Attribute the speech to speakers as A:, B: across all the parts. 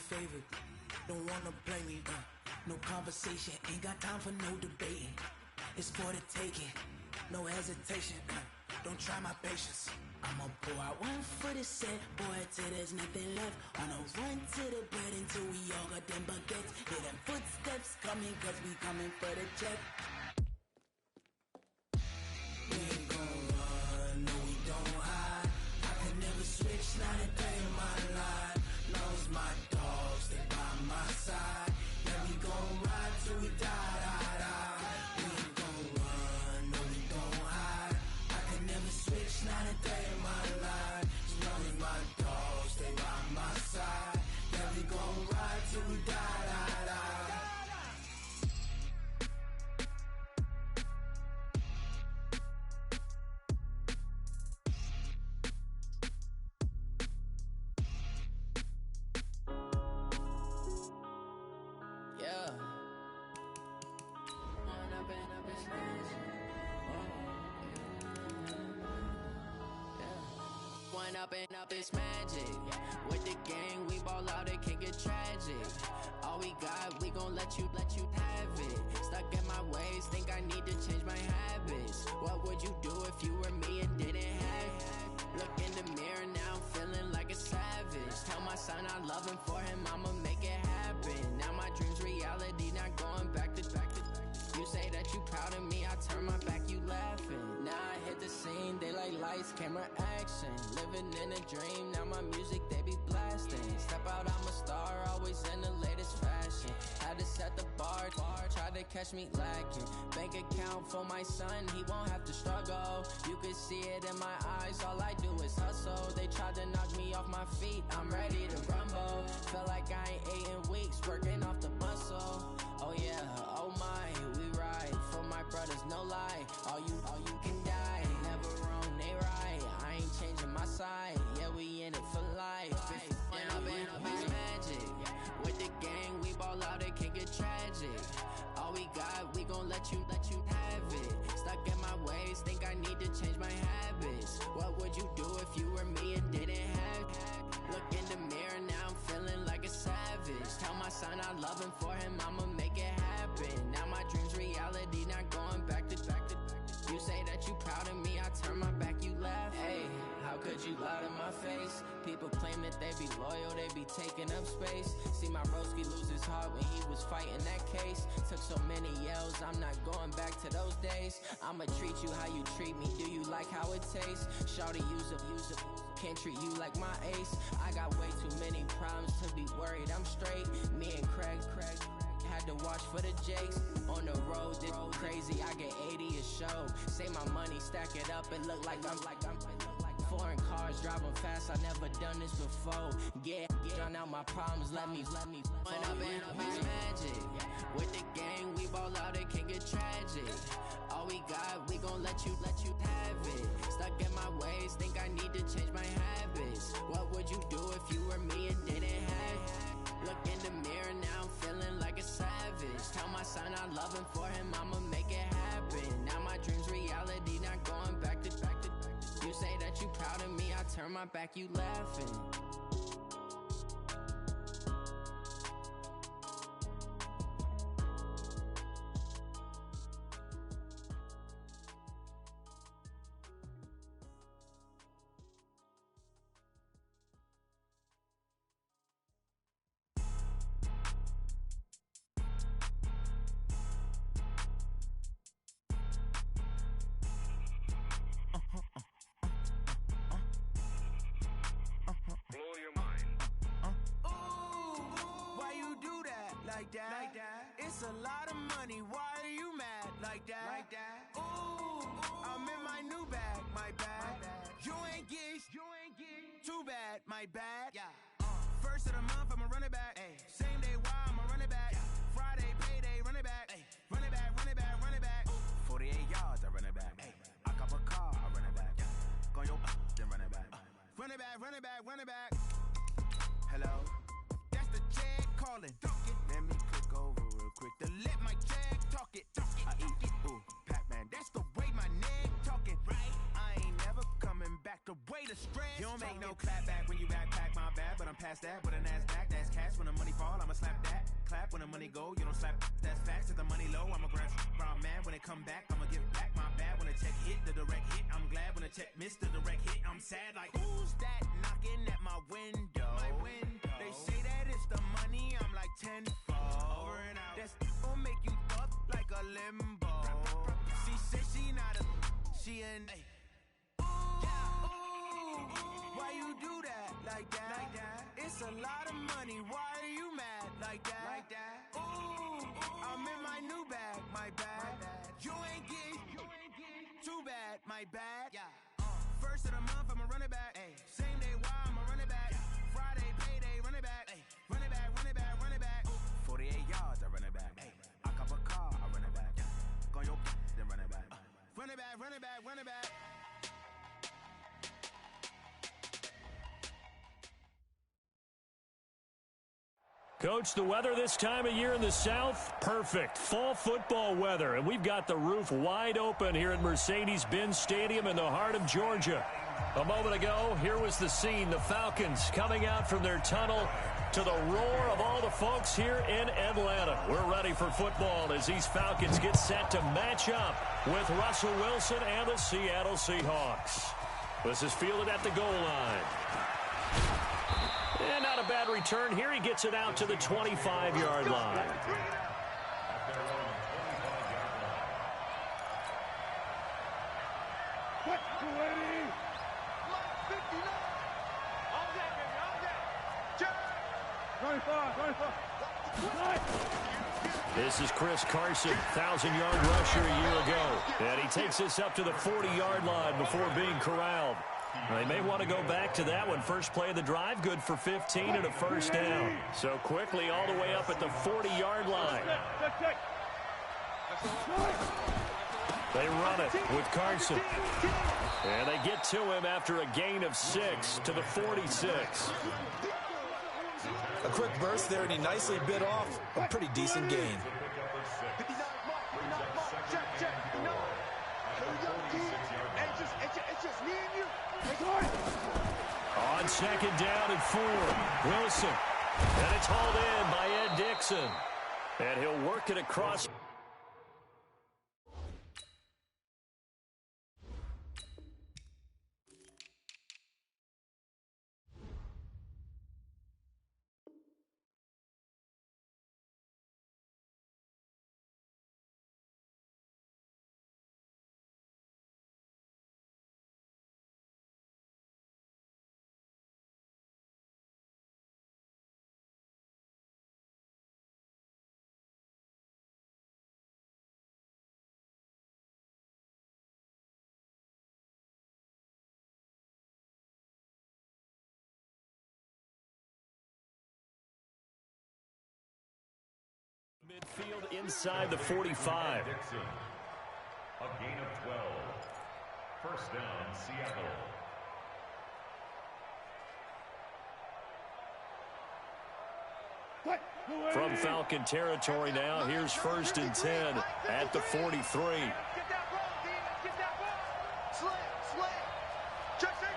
A: favorite. Don't wanna play me, no conversation, ain't got time for no debating. It's for the taking, no hesitation, don't try my patience. I'ma pour out one for the set, boy, till there's nothing left. Wanna run to the bread until we all got them baguettes. Hear them footsteps coming, cause we coming for the check. We ain't gon' run, no we don't hide. I can never switch, not a day in my life. Knows my dogs, they by my side. Yeah, we gon' ride till we die, die, die. We ain't gon' run, no we don't hide. I can never switch, not a day in my life. As long as my dogs, they by my side. Yeah, we gon' ride till we die, die, die.
B: Up, it's magic. With the gang, we ball out, it can get tragic. All we got, we gon' let you have it. Stuck in my ways, think I need to change my habits. What would you do if you were me and didn't have it? Look in the mirror now, I'm feeling like a savage. Tell my son I love him, for him I'ma make it happen. Now my dream's reality, not going back to. You say that you proud of me, I turn my back, you laughing. Now I hit the scene, they like lights, camera, action. Living in a dream, now my music, they be blasting. Step out, I'm a star, always in the latest fashion. Had to set the bar, try to catch me lacking. Bank account for my son, he won't have to struggle. You can see it in my eyes, all I do is hustle. They tried to knock me off my feet, I'm ready to rumble. Feel like I ain't ate in weeks, working off the muscle. Oh yeah, oh my, we ride for my brothers, no lie. All you can die, never wrong, they right. I ain't changing my side, yeah, we in it for life. It's magic. With the gang, we ball out, it can get tragic. All we got, we gon' let you have it. Stuck in my ways, think I need to change my habits. What would you do if you were me and didn't have it? Look in the mirror now, I'm feeling like a savage. Tell my son I love him, for him I'ma make it happen. Now my dream's reality, not going back to. You say that you proud of me, I turn my back, you laugh. Hey, how could you lie to my face? People claim that they be loyal, they be taking up space. See my broski lose his heart when he was fighting that case. Took so many yells, I'm not going back to those days. I'ma treat you how you treat me, do you like how it tastes? Shawty, use up, can't treat you like my ace. I got way too many problems to be worried, I'm straight. Me and Craig had to watch for the Jakes. On the road, it's crazy, I get 80 a show. Say my money, stack it up, and look like I'm foreign cars, driving fast, I never done this before. Get drown out my problems, let me fun up and it's magic. With the gang, we ball out, it can get tragic. All we got, we gon' let you have it. Stuck in my ways, think I need to change my habits. What would you do if you were me and didn't have it? Look in the mirror now, I'm feeling like a savage. Tell my son I love him, for him I'ma make it happen. Now my dream's reality, not going back to. You say that you proud of me, I turn my back, you laughing.
C: It's a lot of money, why are you mad like that? Ooh, I'm in my new bag, my bad. You ain't geeks, too bad, my bad. First of the month, I'ma run it back. Same day, why I'ma run it back. Friday, payday, run it back. Run it back, run it back, run it back. 48 yards, I run it back. I cop a car, I run it back. Go yo, then run it back. Run it back, run it back, run it back. Hello, that's the check calling. Let me click over real quick to let my check talk it. I eat it, ooh, Pac-Man, that's the way my neck talking. Right, I ain't never coming back the way the stress. You don't make no clap back when you backpack my bad, but but I'm past that. With a NASDAQ, that's cash. When the money fall, I'ma slap that. Clap when the money go, you don't slap. That's facts. If the money low, I'ma grab. I'm mad when it come back, I'ma give back. My bad when the check hit, the direct hit. I'm glad when the check missed the direct hit. I'm sad like, who's that knocking at my window? My window. They say that it's the money, I'm like tenfold. Over and out. That's gon' make you up like a limbo. She said she not a, she an. Why you do that like that? Like that? It's a lot of money. Why are you mad like that? Like that? Ooh, I'm in my new bag, my bad. You ain't getting too bad, my bad. Yeah. First of the month, I'ma run it back. Ay. Same day, why I'ma run it back? Friday, payday, run it back. Ay. Run it back, run it back, run it back. 48 yards, I run it back. Ay. I cop a car, I run it back. Go on your then run it back. Run it back, run it back, run it back.
D: Coach, the weather this time of year in the South, perfect. Fall football weather, and we've got the roof wide open here at Mercedes-Benz Stadium in the heart of Georgia. A moment ago, here was the scene, the Falcons coming out from their tunnel to the roar of all the folks here in Atlanta. We're ready for football as these Falcons get set to match up with Russell Wilson and the Seattle Seahawks. This is fielded at the goal line. And not a bad return here. He gets it out to the 25-yard line. This is Chris Carson, 1,000-yard rusher a year ago. And he takes this up to the 40-yard line before being corralled. They may want to go back to that one. First play of the drive, good for 15 and a first down. So quickly all the way up at the 40-yard line. They run it with Carson. And they get to him after a gain of 6 to the 46.
E: A quick burst there, and he nicely bit off a pretty decent gain.
D: On second down and 4, Wilson. And it's hauled in by Ed Dixon. And he'll work it across. Midfield inside the 45.
F: Dixon, a gain of 12. First down, Seattle.
D: From Falcon territory now, here's first and 10 at the 43.
C: Get that ball, D. Let's get that ball. Slam. Check safety.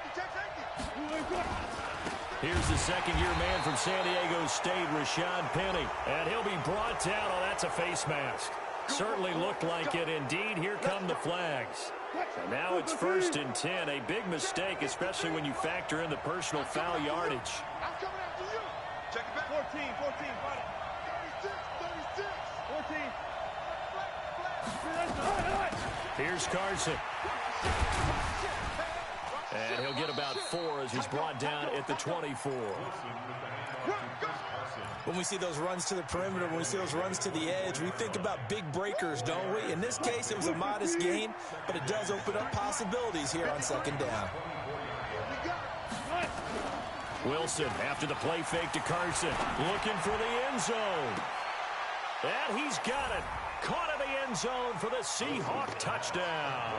D: Here's the second-year man from San Diego State, Rashad Penny. And he'll be brought down. Oh, that's a face mask. Certainly looked like it. Indeed, here come the flags. And now it's first and 10. A big mistake, especially when you factor in the personal foul yardage.
C: I'm coming after you. Check it back. 14. Got it. 36. 14.
D: Here's Carson. And he'll get about 4 as he's brought down at the 24.
E: When we see those runs to the perimeter, when we see those runs to the edge, we think about big breakers, don't we? In this case, it was a modest gain, but it does open up possibilities here on second down.
D: Wilson after the play fake to Carson, looking for the end zone. And he's got it. Caught in the end zone for the Seahawk touchdown.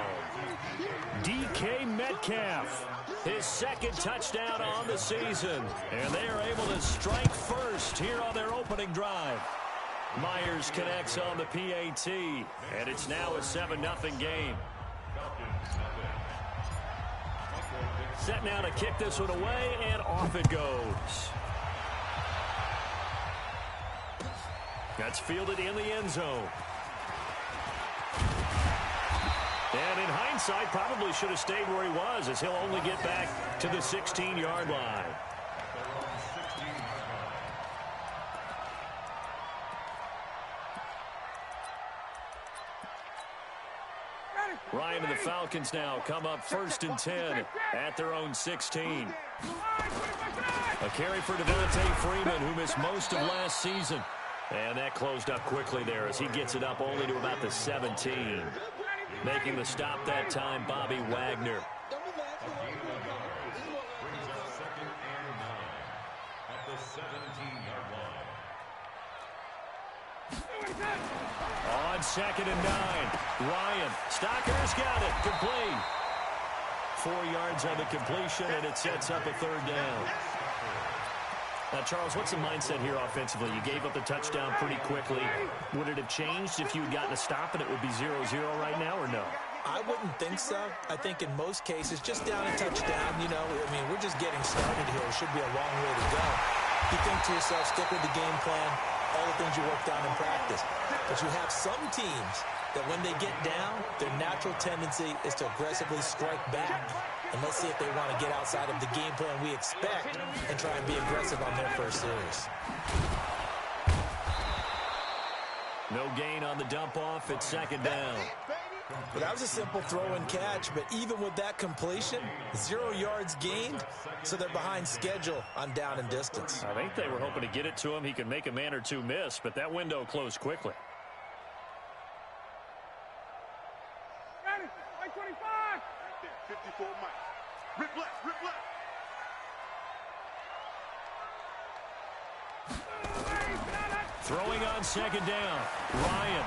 D: DK Metcalf, his second touchdown on the season. And they are able to strike first here on their opening drive. Myers connects on the PAT. And it's now a 7-0 game. Set now to kick this one away, and off it goes. That's fielded in the end zone. And in hindsight, probably should have stayed where he was, as he'll only get back to the 16-yard line. Ryan and the Falcons now come up 1st and 10 at their own 16. A carry for Devontae Freeman, who missed most of last season. And that closed up quickly there as he gets it up only to about the 17. Making the stop that time, Bobby Wagner. On 2nd and 9, Ryan. Stocker's got it. Complete. 4 yards on the completion, and it sets up a 3rd down. Now, Charles, what's the mindset here offensively? You gave up the touchdown pretty quickly. Would it have changed if you had gotten a stop and it would be 0-0 right now, or no?
E: I wouldn't think so. I think in most cases, just down a touchdown, you know, I mean, we're just getting started here. It should be a long way to go. You think to yourself, stick with the game plan, all the things you worked on in practice. But you have some teams that when they get down, their natural tendency is to aggressively strike back. And let's see if they want to get outside of the game plan we expect and try and be aggressive on their first series.
D: No gain on the dump off. It's 2nd down.
E: Well, that was a simple throw and catch, but even with that completion, 0 yards gained, so they're behind schedule on down and distance.
D: I think they were hoping to get it to him. He could make a man or two miss, but that window closed quickly.
C: Got it. 25. 54 miles. Rip left, rip left.
D: Throwing on 2nd down. Ryan.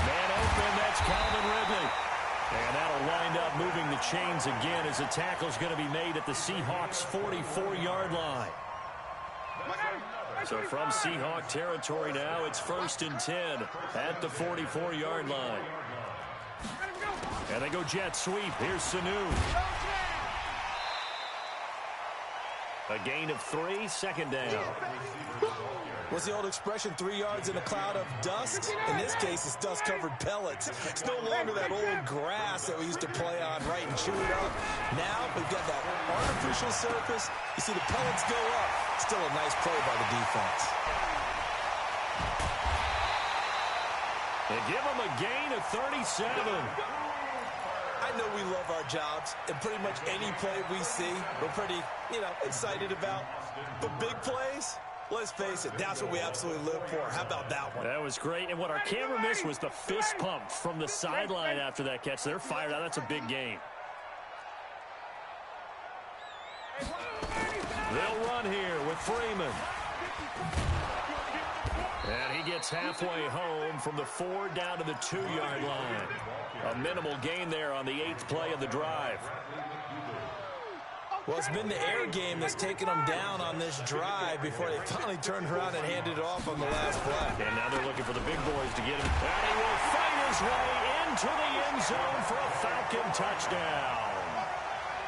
D: Man open, that's Calvin Ridley. And that'll wind up moving the chains again as the tackle's going to be made at the Seahawks' 44-yard line. So from Seahawk territory now, it's 1st and 10 at the 44-yard line. And they go jet sweep. Here's Sanu. A gain of 3, 2nd down.
E: What's the old expression, 3 yards in a cloud of dust? In this case, it's dust-covered pellets. It's no longer that old grass that we used to play on, right, and chew it up. Now we've got that artificial surface. You see the pellets go up. Still a nice play by the defense.
D: They give them a gain of 37.
E: I know we love our jobs, and pretty much any play we see, we're pretty, excited about. But big plays, let's face it, that's what we absolutely live for. How about that one?
D: That was great, and what our camera missed was the fist pump from the sideline after that catch. They're fired out. That's a big gain. They'll run here with Freeman. And he gets halfway home from the 4 down to the 2-yard line. A minimal gain there on the 8th play of the drive.
E: Well, it's been the air game that's taken them down on this drive before they finally turned around and handed it off on the last play.
D: And now they're looking for the big boys to get him. And he will fight his way into the end zone for a Falcon touchdown.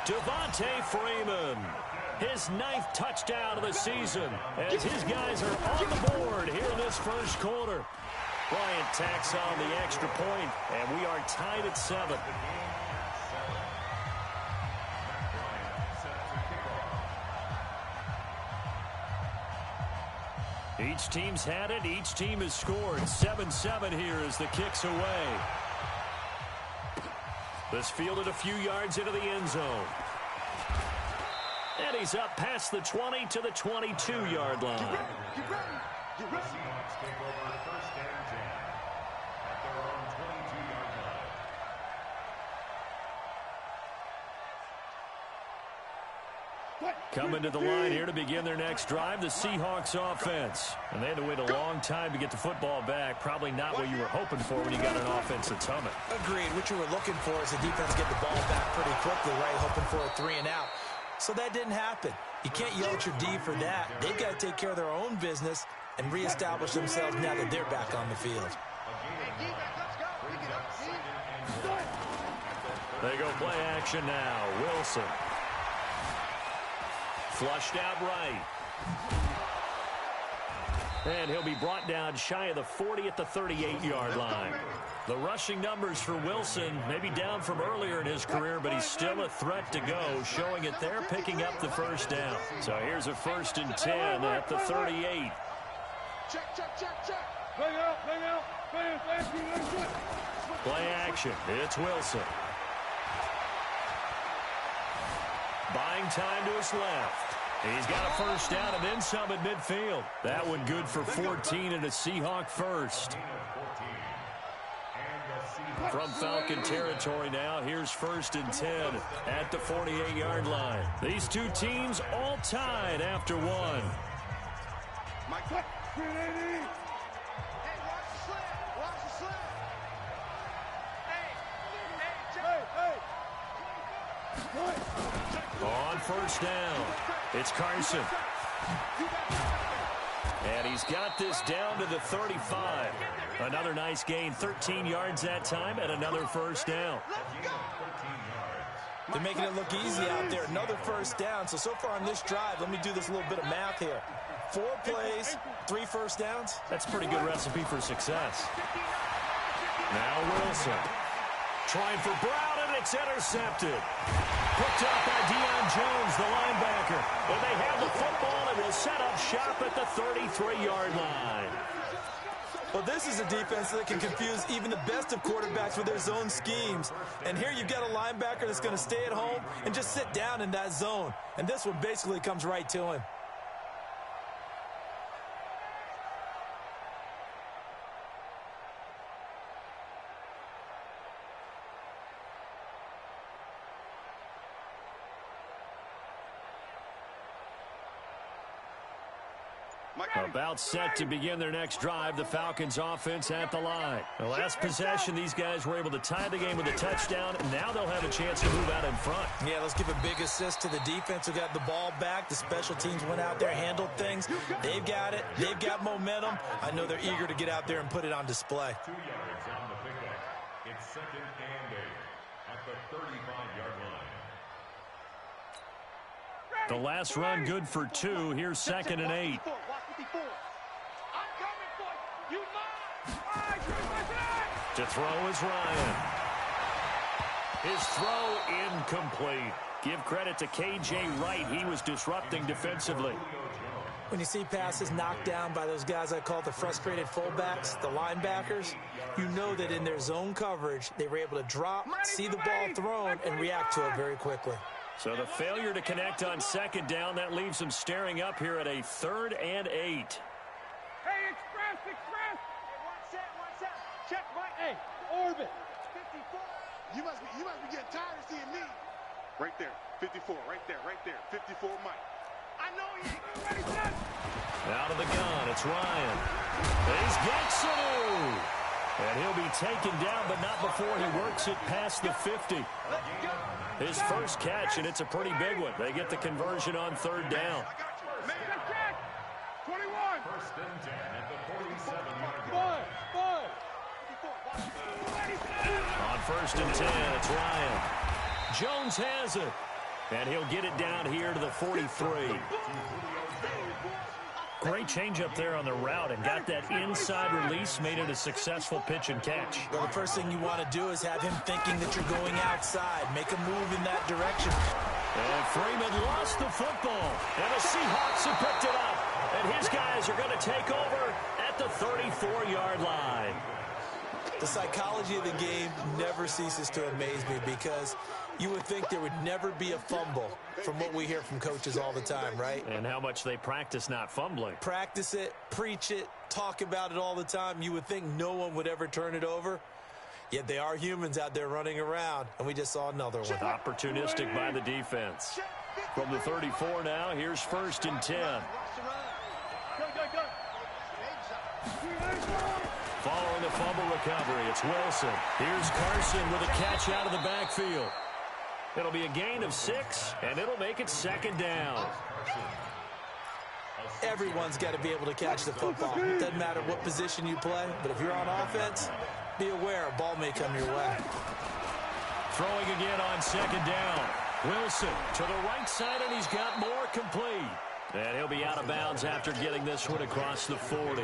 D: Devontae Freeman, his 9th touchdown of the season, as his guys are on the board here in this first quarter. Bryant tacks on the extra point, and we are tied at 7. Each team's had it. Each team has scored. 7-7 here as the kick's away. This fielded a few yards into the end zone. And he's up past the 20 to the 22-yard line.
F: Seahawks take over 1st and 10 at their own 22-yard line.
D: Coming to the line here to begin their next drive, the Seahawks offense. And they had to wait a long time to get the football back. Probably not what you were hoping for when you got an offense that's humming.
E: Agreed. What you were looking for is the defense get the ball back pretty quickly, right? Hoping for a 3 and out. So that didn't happen. You can't yell at your D for that. They've got to take care of their own business and reestablish themselves now that they're back on the field.
D: They go play action now. Wilson. Flushed out right. And he'll be brought down shy of the 40 at the 38-yard line. The rushing numbers for Wilson may be down from earlier in his career, but he's still a threat to go, showing it there, picking up the first down. So here's a 1st and 10 at the 38.
G: Check.
D: Play action. It's Wilson. Buying time to his left. He's got a first down and then some at midfield. That one good for 14 and a Seahawk first. From Falcon territory now, here's 1st and 10 at the 48-yard line. These two teams all tied after one. On first down, it's Carson. And he's got this down to the 35. Another nice gain, 13 yards that time, and another first down.
E: They're making it look easy out there. Another first down. So far on this drive, let me do this little bit of math here. 4 plays, 3 first downs.
D: That's a pretty good recipe for success. Now Wilson. Trying for Brown, and it's intercepted. Picked up by Deion Jones, the linebacker. And they have the football and will set up shop at the 33-yard line.
E: Well, this is a defense that can confuse even the best of quarterbacks with their zone schemes. And here you've got a linebacker that's going to stay at home and just sit down in that zone. And this one basically comes right to him.
D: About set to begin their next drive, the Falcons offense at the line. The last possession, these guys were able to tie the game with a touchdown, and now they'll have a chance to move out in front.
E: Yeah, let's give a big assist to the defense who got the ball back. The special teams went out there, handled things. They've got it. They've got momentum. I know they're eager to get out there and put it on display.
F: 2 yards on the pickup. It's 2nd and 8 at the 35-yard line.
D: The last run good for 2. Here's 2nd and 8. To throw is Ryan. His throw incomplete. Give credit to K.J. Wright. He was disrupting defensively.
E: When you see passes knocked down by those guys I call the frustrated fullbacks, the linebackers, you know that in their zone coverage, they were able to drop, see the ball thrown, and react to it very quickly.
D: So the failure to connect on 2nd down, that leaves them staring up here at a 3rd and 8.
G: Hey, express! Hey, one set. Check right. Hey, orbit. 54. You must be getting tired of seeing me. Right there, 54. Right there. 54, Mike. I know he ain't ready, son.
D: Out of the gun, it's Ryan. He's got Sanu. And he'll be taken down, but not before he works it past the 50. His first catch, and it's a pretty big one. They get the conversion on 3rd down.
G: 21.
F: 1st and 10 at the 47-yard line.
D: On 1st and 10, it's Ryan. Jones has it. And he'll get it down here to the 43. Great change up there on the route and got that inside release, made it a successful pitch and catch.
E: Well, the first thing you want to do is have him thinking that you're going outside. Make a move in that direction.
D: And Freeman lost the football. And the Seahawks have picked it up. And his guys are going to take over at the 34-yard line.
E: The psychology of the game never ceases to amaze me because you would think there would never be a fumble from what we hear from coaches all the time, right?
D: And how much they practice not fumbling.
E: Practice it, preach it, talk about it all the time. You would think no one would ever turn it over. Yet they are humans out there running around, and we just saw another one.
D: Opportunistic by the defense. From the 34 now, here's 1st and 10. Following the fumble recovery, it's Wilson. Here's Carson with a catch out of the backfield. It'll be a gain of 6, and it'll make it 2nd down.
E: Everyone's got to be able to catch the football. It doesn't matter what position you play, but if you're on offense, be aware a ball may come your way.
D: Throwing again on 2nd down. Wilson to the right side, and he's got more complete. And he'll be out of bounds after getting this one across the 40.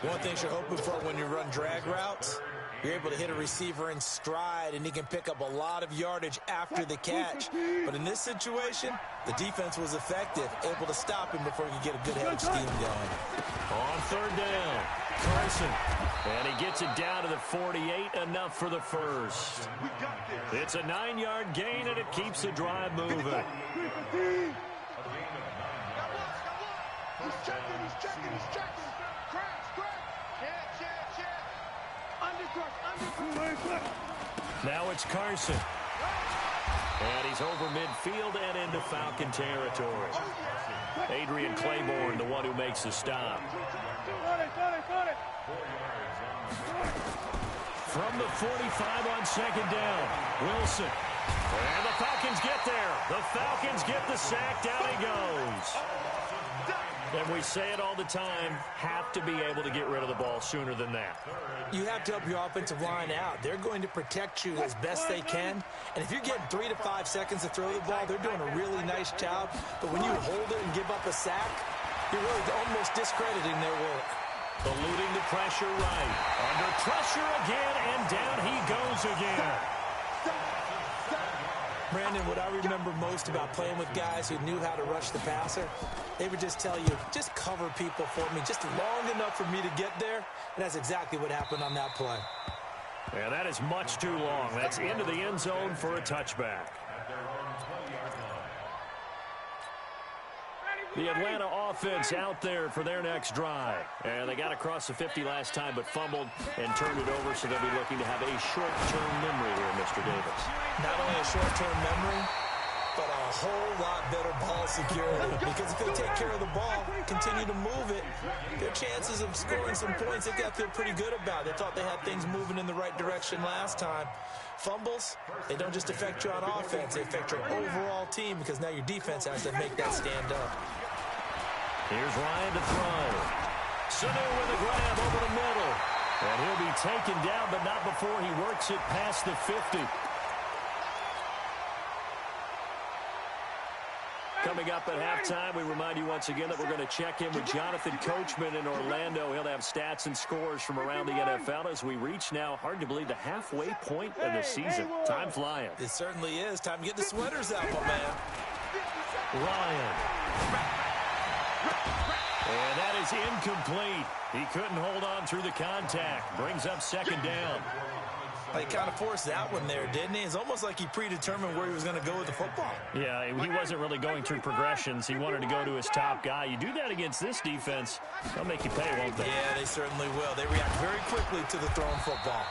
E: One thing you're hoping for when you run drag routes, you're able to hit a receiver in stride, and he can pick up a lot of yardage after the catch. But in this situation, the defense was effective, able to stop him before he could get a good head of steam going.
D: On third down, Carson. And he gets it down to the 48, enough for the first. It's a 9-yard gain, and it keeps the drive moving.
G: He's checking.
D: Now it's Carson. And he's over midfield and into Falcon territory. Adrian Claiborne, the one who makes the stop. From the 45 on second down, Wilson. And the Falcons get there. The Falcons get the sack. Down he goes. And we say it all the time, have to be able to get rid of the ball sooner than that.
E: You have to help your offensive line out. They're going to protect you as best they can. And if you're getting 3 to 5 seconds to throw the ball, they're doing a really nice job. But when you hold it and give up a sack, you're really almost discrediting their work.
D: Eluding the pressure right. Under pressure again, and down he goes again.
E: Brandon, what I remember most about playing with guys who knew how to rush the passer, they would just tell you, just cover people for me, just long enough for me to get there. And that's exactly what happened on that play.
D: And that is much too long. That's into the end zone for a touchback. The Atlanta offense out there for their next drive. And they got across the 50 last time, but fumbled and turned it over, so they'll be looking to have a short-term memory here, Mr. Davis.
E: Not only a short-term memory, but a whole lot better ball security. Because if they take care of the ball, continue to move it, their chances of scoring some points, they've got to feel pretty good about. They thought they had things moving in the right direction last time. Fumbles, they don't just affect you on offense, they affect your overall team, because now your defense has to make that stand up.
D: Here's Ryan to throw. Sanu with a grab over the middle. And he'll be taken down, but not before he works it past the 50. Coming up at halftime, we remind you once again that we're going to check in with Jonathan Coachman in Orlando. He'll have stats and scores from around the NFL as we reach now, hard to believe, the halfway point of the season. Time flying.
E: It certainly is. Time to get the sweaters out, my man.
D: Ryan. And that is incomplete. He couldn't hold on through the contact. Brings up second down.
E: He kind of forced that one there, didn't he? It's almost like he predetermined where he was going to go with the football.
D: Yeah, he wasn't really going through progressions. He wanted to go to his top guy. You do that against this defense, they'll make you pay, won't they?
E: Yeah, they certainly will. They react very quickly to the thrown football.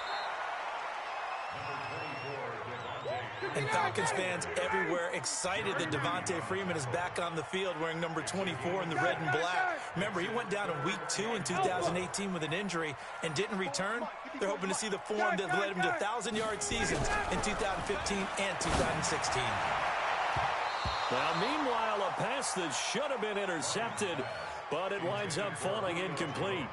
E: And Falcons fans everywhere excited that Devontae Freeman is back on the field wearing number 24 in the red and black. Remember, he went down in week 2 in 2018 with an injury and didn't return. They're hoping to see the form that led him to 1,000-yard seasons in 2015 and 2016.
D: Now, meanwhile, a pass that should have been intercepted, but it winds up falling incomplete.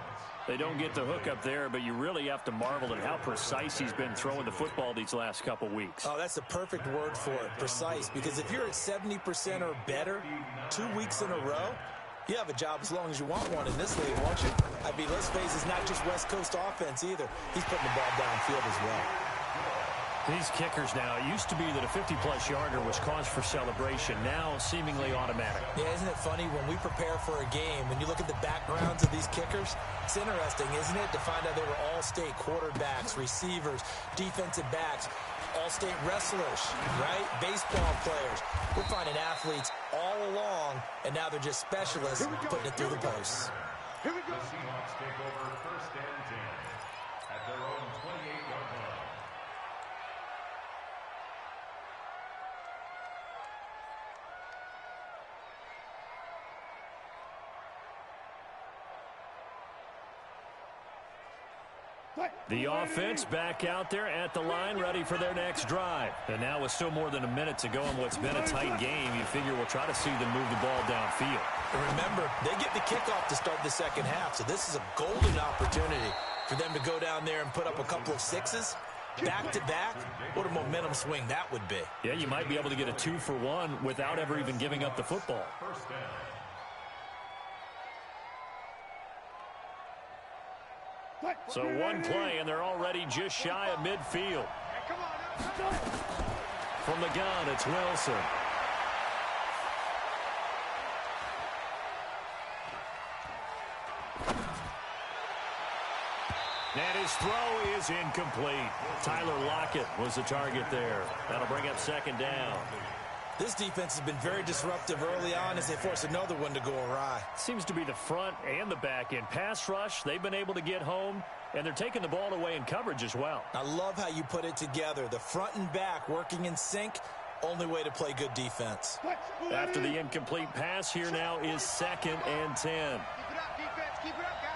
D: They don't get the hook up there, but you really have to marvel at how precise he's been throwing the football these last couple weeks.
E: Oh, that's the perfect word for it, precise, because if you're at 70% or better 2 weeks in a row, you have a job as long as you want one in this league, won't you? I mean, let's face it, it's not just West Coast offense either. He's putting the ball downfield as well.
D: These kickers now, it used to be that a 50-plus yarder was cause for celebration, now seemingly automatic.
E: Yeah, isn't it funny when we prepare for a game, when you look at the backgrounds of these kickers, it's interesting, isn't it, to find out they were all-state quarterbacks, receivers, defensive backs, all-state wrestlers, right? Baseball players. We're finding athletes all along, and now they're just specialists putting it through the posts.
F: Here we go. The Seahawks take over first and 10 at their own 28-yard line.
D: The offense back out there at the line, ready for their next drive. And now with still more than a minute to go in what's been a tight game, you figure we'll try to see them move the ball downfield.
E: And remember, they get the kickoff to start the second half, so this is a golden opportunity for them to go down there and put up a couple of sixes back-to-back, what a momentum swing that would be.
D: Yeah, you might be able to get a 2-for-1 without ever even giving up the football. So one play, and they're already just shy of midfield. From the gun, it's Wilson. And his throw is incomplete. Tyler Lockett was the target there. That'll bring up second down.
E: This defense has been very disruptive early on as they force another one to go awry.
D: Seems to be the front and the back end. Pass rush, they've been able to get home, and they're taking the ball away in coverage as well.
E: I love how you put it together. The front and back working in sync, only way to play good defense.
D: After the incomplete pass, here now is 2nd and 10.
G: Keep it up, defense. Keep it up, guys.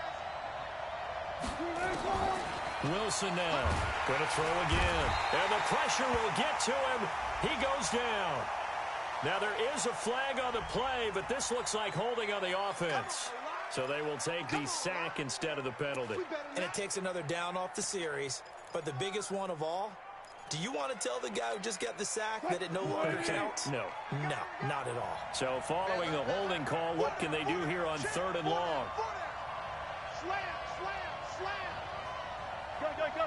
D: Wilson now going to throw again. And the pressure will get to him. He goes down. Now there is a flag on the play, but this looks like holding on the offense. So they will take the sack instead of the penalty.
E: And it takes another down off the series. But the biggest one of all, do you want to tell the guy who just got the sack that it no longer counts?
D: No.
E: No, not at all.
D: So following the holding call, what can they do here on 3rd and long?
G: Slam, slam, slam. Go.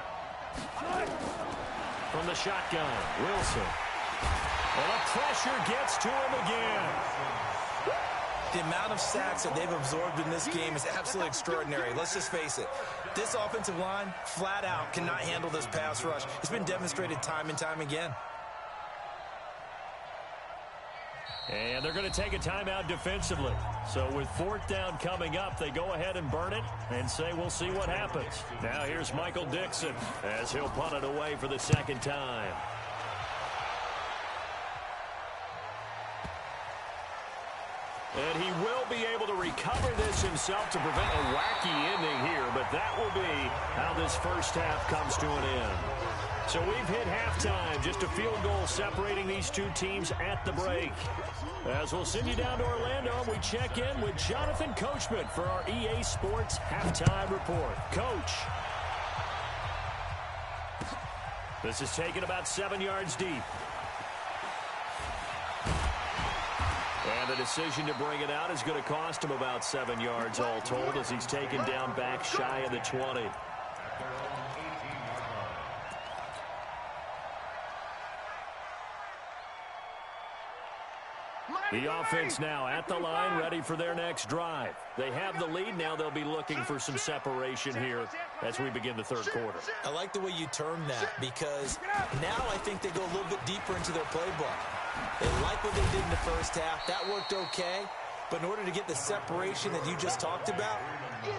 D: From the shotgun, Wilson. Well, the pressure gets to him again.
E: The amount of sacks that they've absorbed in this game is absolutely extraordinary. Let's just face it. This offensive line, flat out, cannot handle this pass rush. It's been demonstrated time and time again.
D: And they're going to take a timeout defensively. So with 4th down coming up, they go ahead and burn it and say we'll see what happens. Now here's Michael Dixon as he'll punt it away for the 2nd time. And he will be able to recover this himself to prevent a wacky ending here, but that will be how this first half comes to an end. So we've hit halftime, just a field goal separating these two teams at the break. As we'll send you down to Orlando, we check in with Jonathan Coachman for our EA Sports Halftime Report. Coach. This is taken about 7 yards deep. And the decision to bring it out is going to cost him about 7 yards all told as he's taken down back shy of the 20. The offense now at the line, ready for their next drive. They have the lead. Now they'll be looking for some separation here as we begin the 3rd quarter.
E: I like the way you term that because now I think they go a little bit deeper into their playbook. They like what they did in the first half. That worked okay. But in order to get the separation that you just talked about,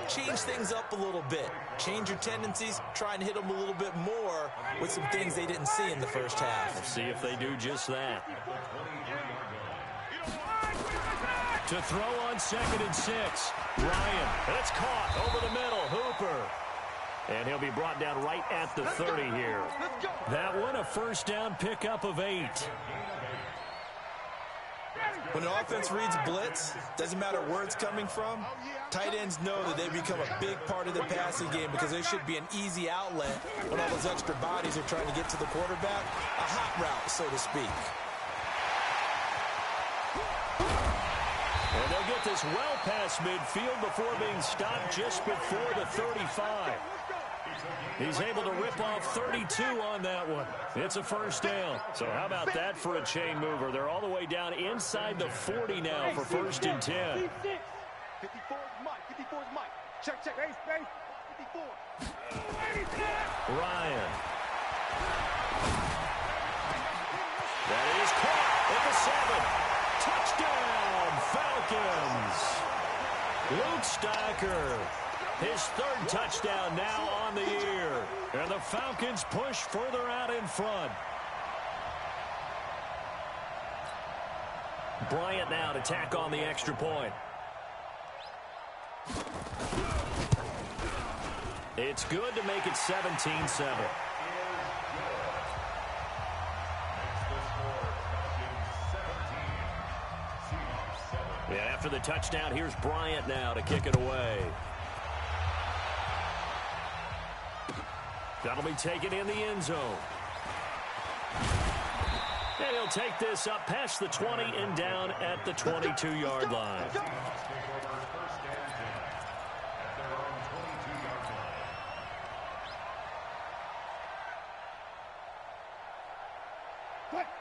E: change things up a little bit. Change your tendencies. Try and hit them a little bit more with some things they didn't see in the first half.
D: We'll see if they do just that. To throw on 2nd and 6. Ryan. That's caught over the middle. Hooper. And he'll be brought down right at the 30 here. That one, a first down pickup of 8.
E: When an offense reads blitz, doesn't matter where it's coming from, tight ends know that they become a big part of the passing game because there should be an easy outlet when all those extra bodies are trying to get to the quarterback. A hot route, so to speak.
D: And they'll get this well past midfield before being stopped just before the 35. He's able to rip off 32 on that one. It's a first down. So how about that for a chain mover? They're all the way down inside the 40 now for 1st and 10.
G: 54 is Mike. 54 is Mike. Check. Base. 54.
D: Ryan. That is caught at the 7. Touchdown, Falcons. Luke Stocker. His 3rd touchdown now on the year. And the Falcons push further out in front. Bryant now to tack on the extra point. It's good to make it 17-7. Yeah, after the touchdown, here's Bryant now to kick it away. That'll be taken in the end zone. And he'll take this up past the 20 and down at the 22-yard line.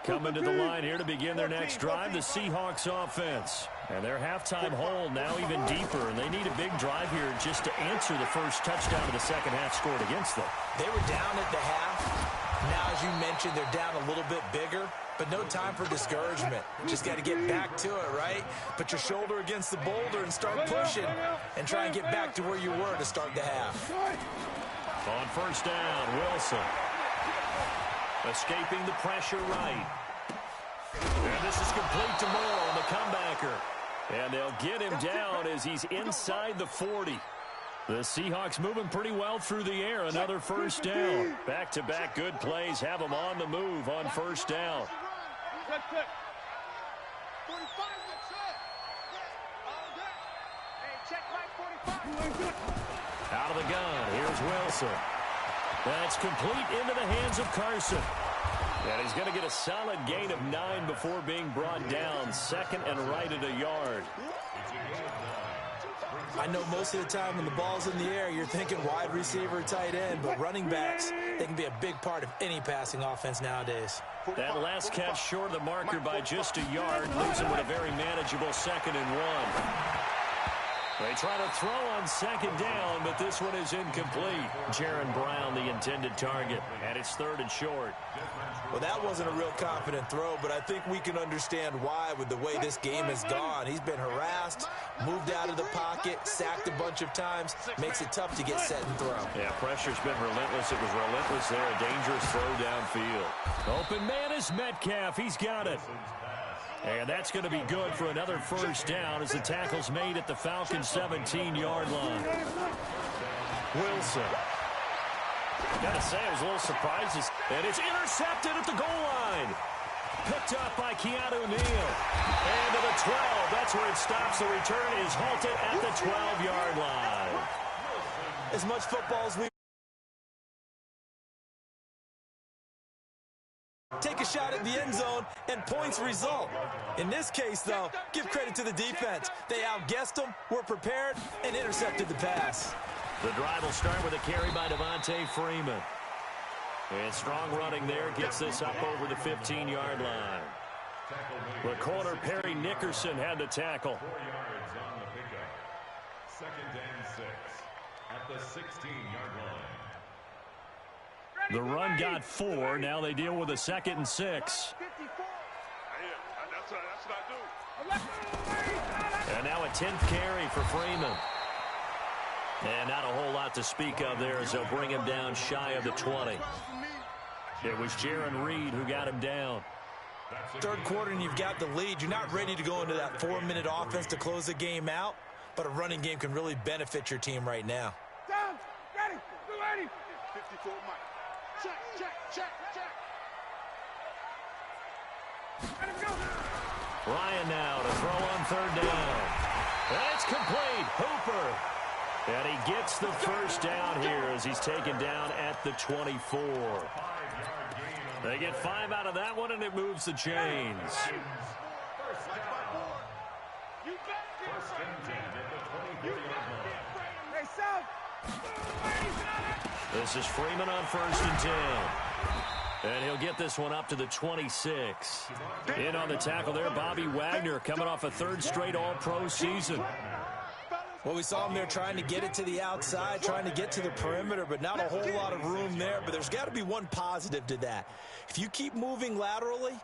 D: Coming to the line here to begin their next drive, the Seahawks offense. And their halftime hole now even deeper, and they need a big drive here just to answer the first touchdown of the second half scored against them.
E: They were down at the half. Now, as you mentioned, they're down a little bit bigger, but no time for discouragement. Just got to get back to it, right? Put your shoulder against the boulder and start pushing and try and get back to where you were to start the half.
D: On first down, Wilson. Escaping the pressure right. And this is complete to Moore on the comebacker. And they'll get him down as he's inside the 40. The Seahawks moving pretty well through the air. Another first down. Back-to-back good plays have them on the move on first down. Out of the gun, here's Wilson. That's complete into the hands of Carson. And he's going to get a solid gain of 9 before being brought down. Second and right at a yard.
E: I know most of the time when the ball's in the air, you're thinking wide receiver, tight end, but running backs, they can be a big part of any passing offense nowadays.
D: That last catch short of the marker by just a yard leaves him with a very manageable 2nd and 1. They try to throw on second down, but this one is incomplete. Jaron Brown, the intended target, and it's 3rd and short.
E: Well, that wasn't a real confident throw, but I think we can understand why with the way this game has gone. He's been harassed, moved out of the pocket, sacked a bunch of times. Makes it tough to get set and throw.
D: Yeah, pressure's been relentless. It was relentless there. A dangerous throw downfield. Open man is Metcalf. He's got it. And that's going to be good for another first down as the tackle's made at the Falcons' 17-yard line. Wilson. Got to say, I was a little surprised. And it's intercepted at the goal line. Picked up by Keanu Neal. And to the 12. That's where it stops. The return is halted at the 12-yard line.
E: As much football as we take a shot at the end zone, and points result. In this case, though, give credit to the defense. They outguessed them, were prepared, and intercepted the pass.
D: The drive will start with a carry by Devontae Freeman. And strong running there gets this up over the 15-yard line. The corner, Perry Nickerson, had the tackle.
F: 4 yards on the pickup. 2nd and 6 at the 16-yard line.
D: The run got 4. Now they deal with a 2nd and 6. And now a 10th carry for Freeman. And not a whole lot to speak of there as they'll bring him down shy of the 20. It was Jaron Reed who got him down.
E: 3rd quarter and you've got the lead. You're not ready to go into that 4-minute offense to close the game out, but a running game can really benefit your team right now.
G: Down, ready, 54 Mike. Check. Let him go.
D: Ryan now to throw on 3rd down. And it's complete. Hooper. And he gets the first down here as he's taken down at the 24. They get 5 out of that one, and it moves the chains. This is Freeman on 1st and 10. And he'll get this one up to the 26. In on the tackle there, Bobby Wagner, coming off a 3rd straight All-Pro season.
E: Well, we saw him there trying to get it to the outside, trying to get to the perimeter, but not a whole lot of room there. But there's got to be one positive to that. If you keep moving laterally,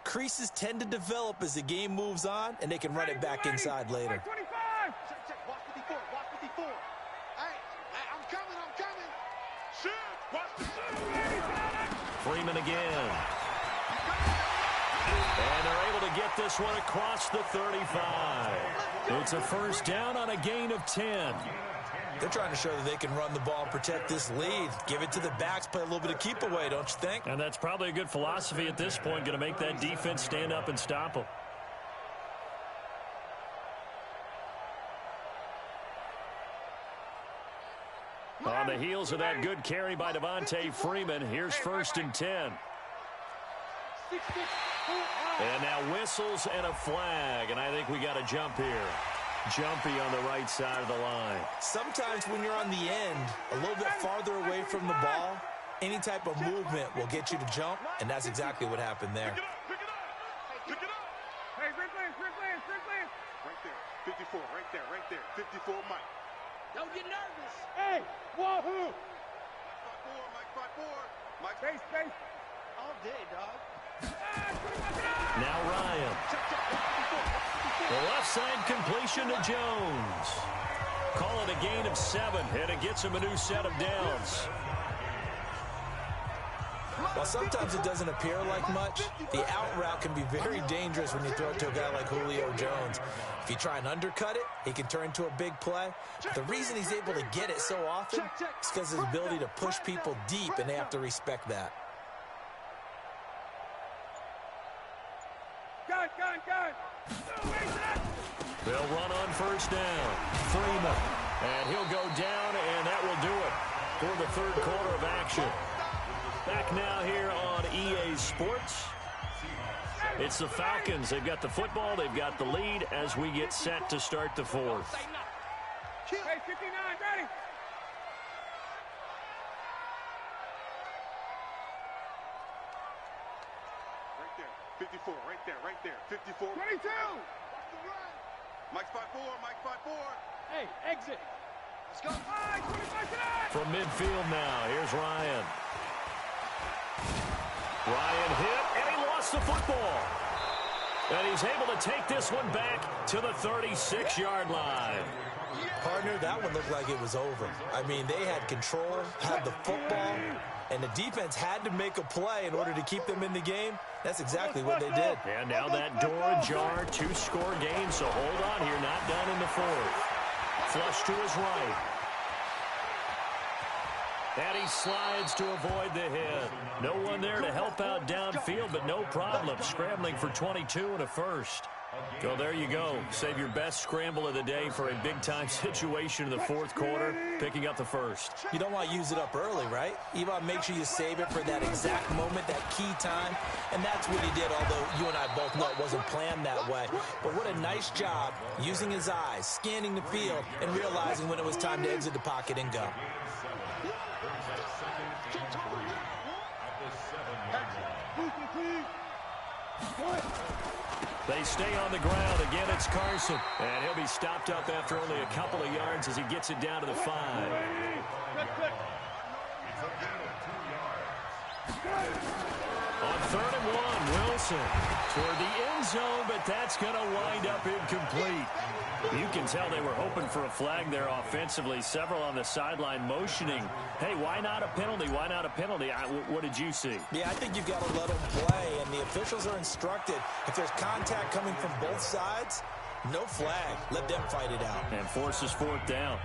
E: creases tend to develop as the game moves on, and they can run it back inside later.
G: Watch 54. Hey, I'm coming. Shoot. Watch the shoot.
D: Freeman again. And they're able to get this one across the 35. It's a first down on a gain of 10.
E: They're trying to show that they can run the ball and protect this lead. Give it to the backs, play a little bit of keep away, don't you think?
D: And that's probably a good philosophy at this point, going to make that defense stand up and stop them. On On the heels of that good carry by Devontae Freeman, here's 1st and 10. And now whistles and a flag, and I think we got a jump here. Jumpy on the right side of the line.
E: Sometimes when you're on the end, a little bit farther away from the ball, any type of movement will get you to jump, and that's exactly what happened there.
G: Pick it up. Hey, Rick Lance. Right there. 54, right there. 54, Mike.
C: Don't get nervous.
G: Hey, wahoo! Mike 5-4. Space.
C: All day, dog.
D: Now Ryan. The left side completion to Jones. Call it a gain of 7, and it gets him a new set of downs.
E: While sometimes it doesn't appear like much, the out route can be very dangerous when you throw it to a guy like Julio Jones. If you try and undercut it, he can turn into a big play. But the reason he's able to get it so often is because of his ability to push people deep, and they have to respect that.
G: Gun.
D: They'll run on 1st down. Freeman. And he'll go down, and that will do it for the 3rd quarter of action. Back now here on EA Sports. It's the Falcons. They've got the football. They've got the lead as we get set to start the 4th.
G: Hey, 59, ready. Right there. 54, right there. 54. 22. Mike 5-4.
C: Hey, exit. Let's go.
G: 25 tonight.
D: From midfield now, here's Ryan. Ryan hit, and he lost the football. And he's able to take this one back to the 36-yard line.
E: Partner, that one looked like it was over. I mean, they had control, had the football, and the defense had to make a play in order to keep them in the game. That's exactly what they did.
D: And now that door ajar, 2-score game, so hold on here, not done in the 4th. Flush to his right. And he slides to avoid the hit. No one there to help out downfield, but no problem. Scrambling for 22 and a 1st. So there you go. Save your best scramble of the day for a big-time situation in the 4th quarter, picking up the 1st.
E: You don't want to use it up early, right? You want to make sure you save it for that exact moment, that key time. And that's what he did, although you and I both know it wasn't planned that way. But what a nice job using his eyes, scanning the field, and realizing when it was time to exit the pocket and go.
D: They stay on the ground. Again, it's Carson. And he'll be stopped up after only a couple of yards as he gets it down to the 5. On 3rd and 1, Wilson toward the end zone, but that's going to wind up incomplete. You can tell they were hoping for a flag there offensively. Several on the sideline motioning, hey, why not a penalty? Why not a penalty? What did you see?
E: Yeah, I think you've got to let them play, and the officials are instructed. If there's contact coming from both sides, no flag. Let them fight it out.
D: And forces 4th down.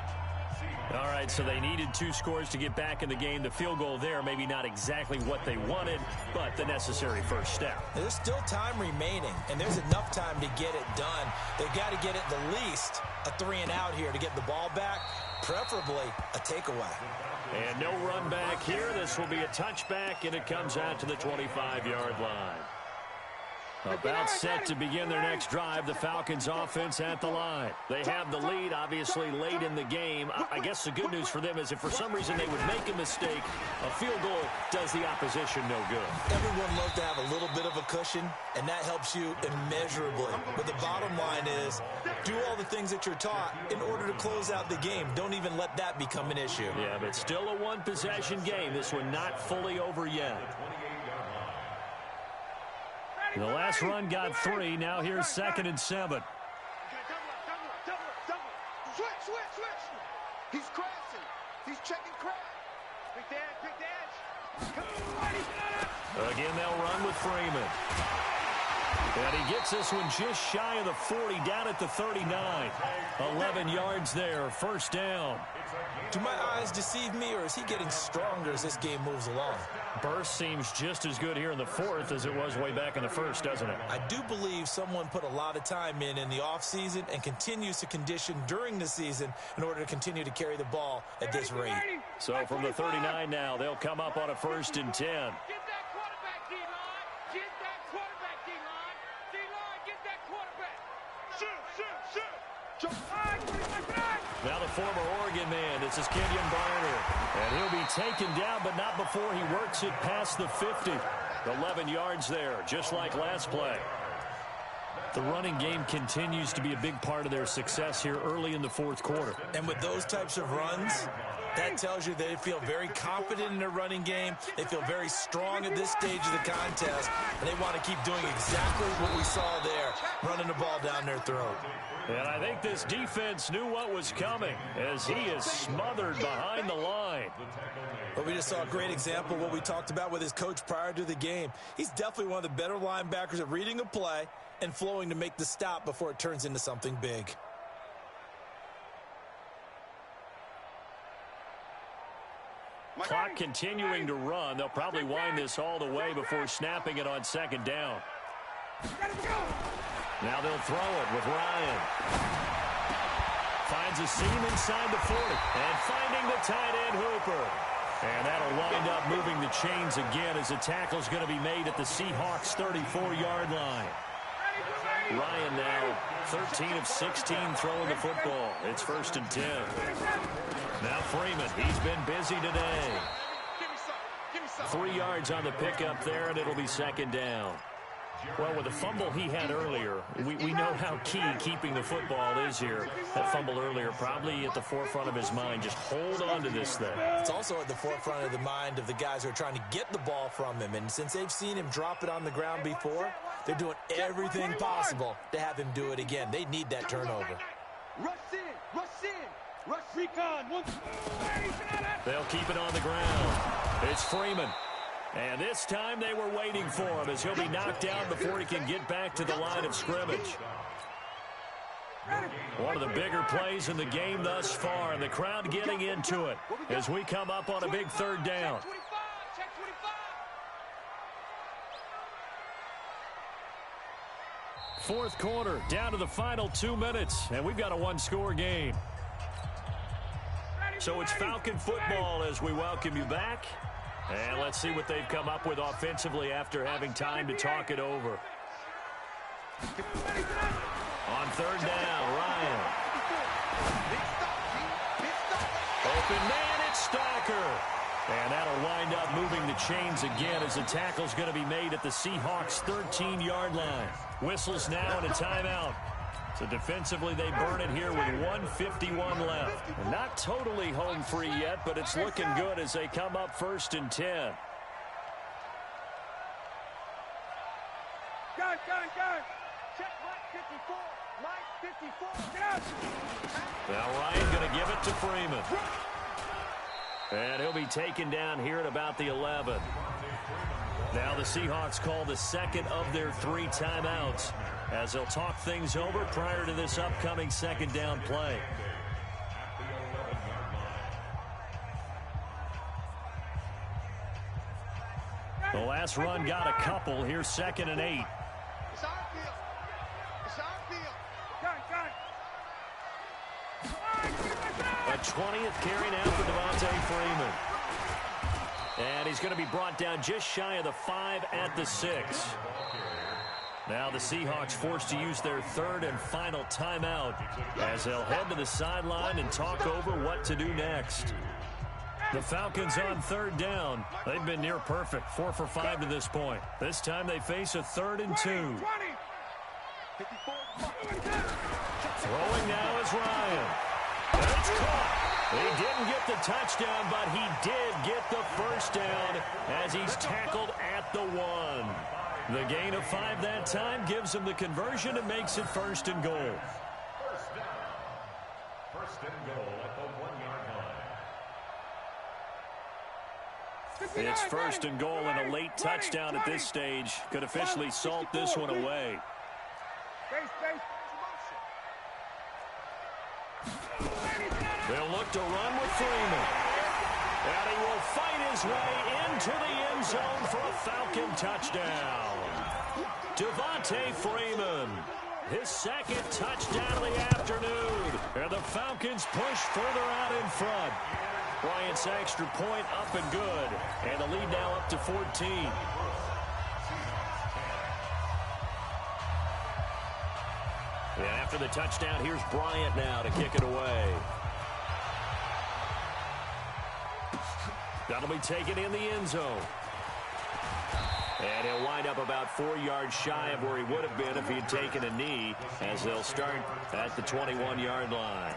D: All right, so they needed 2 scores to get back in the game. The field goal there, maybe not exactly what they wanted, but the necessary first step.
E: There's still time remaining, and there's enough time to get it done. They've got to get at the least a 3-and-out here to get the ball back, preferably a takeaway.
D: And no run back here. This will be a touchback, and it comes out to the 25-yard line. About set to begin their next drive, the Falcons offense at the line. They have the lead, obviously, late in the game. I guess the good news for them is if for some reason they would make a mistake, a field goal does the opposition no good.
E: Everyone loves to have a little bit of a cushion, and that helps you immeasurably. But the bottom line is, do all the things that you're taught in order to close out the game. Don't even let that become an issue.
D: Yeah, but still a one-possession game. This one not fully over yet. The last run got 3. Now here's 2nd and 7.
G: Switch. He's crashing. He's checking crash. Big dash. Come on,
D: Again, they'll run with Freeman. And he gets this one just shy of the 40, down at the 39. 11 yards there, 1st down.
E: Do my eyes deceive me, or is he getting stronger as this game moves along?
D: Burst seems just as good here in the 4th as it was way back in the 1st, doesn't it?
E: I do believe someone put a lot of time in the offseason and continues to condition during the season in order to continue to carry the ball at this rate.
D: So from the 39 now, they'll come up on a 1st and 10.
C: Get that quarterback, D-line. Get that quarterback, D-line. D-line, get that quarterback. Shoot.
D: Now the former Oregon man, this is Kenyon Barner. And he'll be taken down, but not before he works it past the 50. 11 yards there, just like last play. The running game continues to be a big part of their success here early in the 4th quarter.
E: And with those types of runs, that tells you they feel very confident in their running game. They feel very strong at this stage of the contest, and they want to keep doing exactly what we saw there, running the ball down their throat.
D: And I think this defense knew what was coming as he is smothered behind the line.
E: But we just saw a great example of what we talked about with his coach prior to the game. He's definitely one of the better linebackers at reading a play and flowing to make the stop before it turns into something big.
D: Clock continuing to run. They'll probably wind this all the way before snapping it on 2nd down. Now they'll throw it with Ryan. Finds a seam inside the 40. And finding the tight end Hooper. And that'll wind up moving the chains again as the tackle's going to be made at the Seahawks' 34-yard line. Ryan now 13 of 16 throwing the football. It's 1st and 10. Now Freeman, he's been busy today. 3 yards on the pickup there, and it'll be 2nd down. Well, with the fumble he had earlier, we know how key keeping the football is here. That fumble earlier probably at the forefront of his mind. Just hold on to this thing.
E: It's also at the forefront of the mind of the guys who are trying to get the ball from him. And since they've seen him drop it on the ground before, they're doing everything possible to have him do it again. They need that turnover.
C: Rush in, rush recon.
D: They'll keep it on the ground. It's Freeman. And this time they were waiting for him as he'll be knocked down before he can get back to the line of scrimmage. One of the bigger plays in the game thus far, and the crowd getting into it as we come up on a big 3rd down. Fourth quarter, down to the final 2 minutes, and we've got a 1-score game. So it's Falcon football as we welcome you back. And let's see what they've come up with offensively after having time to talk it over. On 3rd down, Ryan. Open man, it's Stalker. And that'll wind up moving the chains again as the tackle's going to be made at the Seahawks' 13-yard line. Whistles now and a timeout. So defensively, they burn it here with 1:51 left. And not totally home free yet, but it's looking good as they come up 1st and 10.
C: Gun. Check Mike 54. Mike 54. Get out.
D: Now Ryan going to give it to Freeman. And he'll be taken down here at about the 11. Now the Seahawks call the 2nd of their 3 timeouts as they'll talk things over prior to this upcoming 2nd down play. The last run got a couple. Here's 2nd and 8. A 20th carry now for Devontae Freeman. And he's going to be brought down just shy of the 5 at the 6. Now the Seahawks forced to use their 3rd and final timeout as they'll head to the sideline and talk over what to do next. The Falcons on 3rd down. They've been near perfect, 4 for 5 to this point. This time they face a 3rd and 2. Throwing now is Ryan. And it's caught. He didn't get the touchdown, but he did get the 1st down as he's tackled at the 1. The gain of 5 that time gives him the conversion and makes it 1st and goal.
F: First and goal at the 1-yard line.
D: It's 1st and goal and a late touchdown at this stage could officially salt this one away. They'll look to run with Freeman. And he will fight his way into the end zone for a Falcon touchdown. Devontae Freeman, his 2nd touchdown of the afternoon. And the Falcons push further out in front. Bryant's extra point up and good. And the lead now up to 14. And after the touchdown, here's Bryant now to kick it away. That'll be taken in the end zone. And he'll wind up about 4 yards shy of where he would have been if he had taken a knee, as they'll start at the 21-yard line.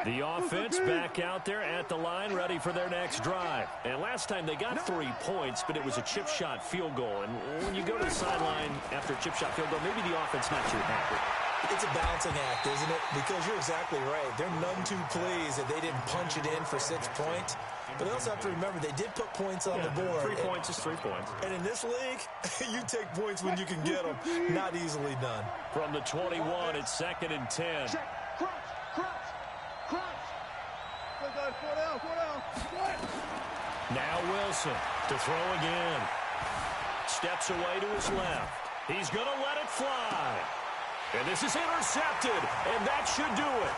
D: The offense back out there at the line, ready for their next drive. And last time they got 3 points, but it was a chip shot field goal. And when you go to the sideline after a chip shot field goal, maybe the offense not too happy.
E: It's a balancing act, isn't it? Because you're exactly right. They're none too pleased that they didn't punch it in for 6 points. But they also have to remember they did put points on the board.
D: 3 points is 3 points.
E: And in this league, you take points when you can get them. Not easily done.
D: From the 21, it's 2nd and 10. Now Wilson to throw again. Steps away to his left. He's going to let it fly. And this is intercepted, and that should do it.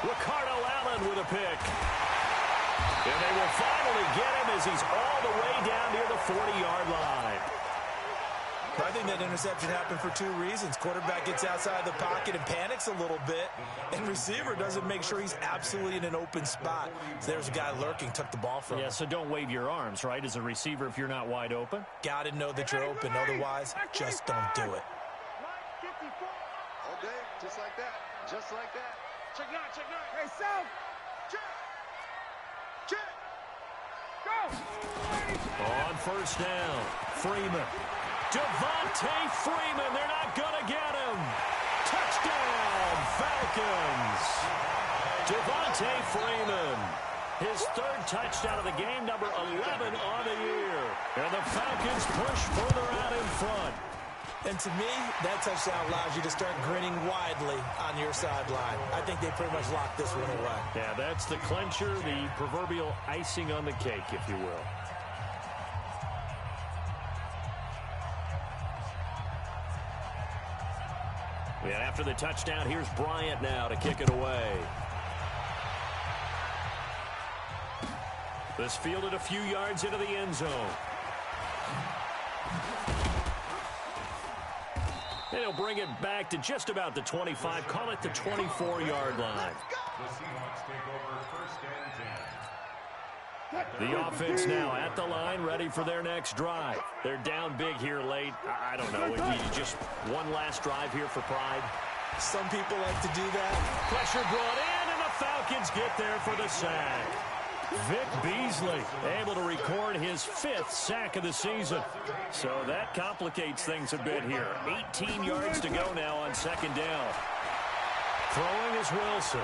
D: Ricardo Allen with a pick. And they will finally get him as he's all the way down near the 40-yard line.
E: I think that interception happened for 2 reasons. Quarterback gets outside the pocket and panics a little bit, and receiver doesn't make sure he's absolutely in an open spot. So there's a guy lurking, took the ball from him.
D: Yeah, so don't wave your arms, right, as a receiver if you're not wide open.
E: Got to know that you're open. Otherwise, just don't do it.
G: All day, just like that. Just like that. Check nine, check nine.
C: Hey, South.
G: Check. Check.
C: Go.
D: On first down, Freeman. Devontae Freeman, they're not going to get him. Touchdown, Falcons. Devontae Freeman, his 3rd touchdown of the game, number 11 on the year. And the Falcons push further out in front.
E: And to me, that touchdown allows you to start grinning widely on your sideline. I think they pretty much locked this one away.
D: Yeah, that's the clincher, the proverbial icing on the cake, if you will. And after the touchdown, here's Bryant now to kick it away. This fielded a few yards into the end zone. And he'll bring it back to just about the 25. Call it the 24-yard line.
F: The Seahawks take over 1st and 10.
D: The offense now at the line, ready for their next drive. They're down big here late. I don't know. Just one last drive here for pride.
E: Some people like to do that.
D: Pressure brought in, and the Falcons get there for the sack. Vic Beasley able to record his 5th sack of the season. So that complicates things a bit here. 18 yards to go now on 2nd down. Throwing is Wilson.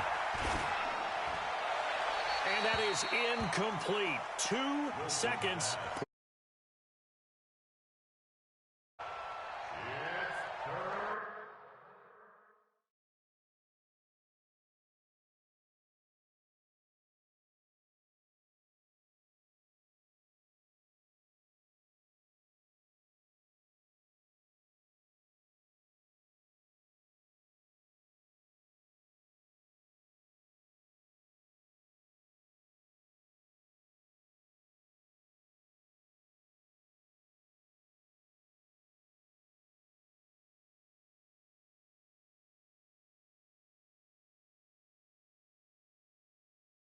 D: And that is incomplete. 2 seconds.